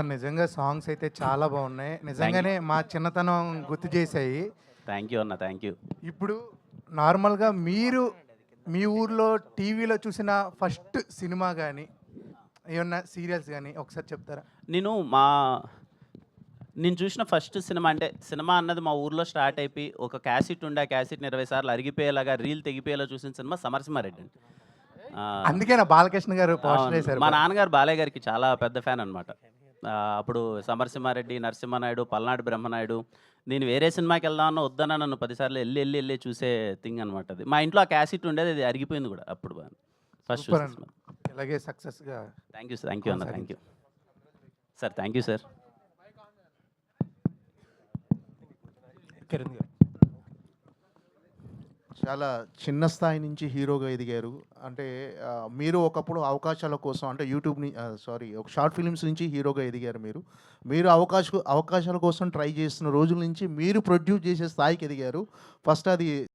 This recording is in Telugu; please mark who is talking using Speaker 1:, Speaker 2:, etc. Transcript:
Speaker 1: నిజంగా సాంగ్స్ అయితే చాలా బాగున్నాయి. నిజంగానే మా చిన్నతనం గుర్తు చేశాయి.
Speaker 2: థ్యాంక్ యూ అన్న. Thank you.
Speaker 1: ఇప్పుడు నార్మల్‌గా మీరు మీ ఊర్లో టీవీలో చూసిన ఫస్ట్ సినిమా గాని, ఏమన్నా సీరియల్స్ గాని ఒకసారి చెప్తారా?
Speaker 2: నేను మా నేను చూసిన ఫస్ట్ సినిమా అంటే, సినిమా అన్నది మా ఊర్లో స్టార్ట్ అయిపోయి, ఒక క్యాసెట్ ఉండే ఆ క్యాసెట్‌ని 20 సార్లు అరిగిపోయేలాగా, రీల్ తెగిపోయేలా చూసిన సినిమా 'సమరసింహారెడ్డి' అండి.
Speaker 1: అందుకేనా బాలకృష్ణ గారు పోస్టర్
Speaker 2: అవును.
Speaker 1: ఏసారు?
Speaker 2: మా నాన్నగారు బాలయ్య గారికి చాలా పెద్ద ఫ్యాన్ అనమాట. అప్పుడు 'సమరసింహారెడ్డి', 'నరసింహనాయుడు', 'పల్నాడు బ్రహ్మనాయుడు' నేను వేరే సినిమాకెళ్దామన్నా వద్దన్నా నన్ను 10 సార్లు ఎళ్లి చూసే థింగ్ అనమాట అది. మా ఇంట్లో ఆ క్యాసెట్ ఉండేది. అది అరిగిపోయింది గూడా అప్పుడు ఫస్ట్
Speaker 1: సూపర్
Speaker 2: చూసిన
Speaker 1: అండి.
Speaker 2: సినిమా.
Speaker 1: ఇలాగే సక్సెస్‌గా
Speaker 2: thank you sir. Thank you అన్న. Thank you. Sir thank you sir.
Speaker 1: Kiran garu.
Speaker 3: చాలా చిన్న స్థాయి నుంచి హీరోగా ఎదిగారు. అంటే మీరు ఒకప్పుడు అవకాశాల కోసం అంటే ఒక షార్ట్ ఫిల్మ్స్ నుంచి హీరోగా ఎదిగారు మీరు. మీరు అవకాశాల కోసం ట్రై చేస్తున్న రోజుల నుంచి మీరు ప్రొడ్యూస్ చేసే స్థాయికి ఎదిగారు. ఫస్ట్ అది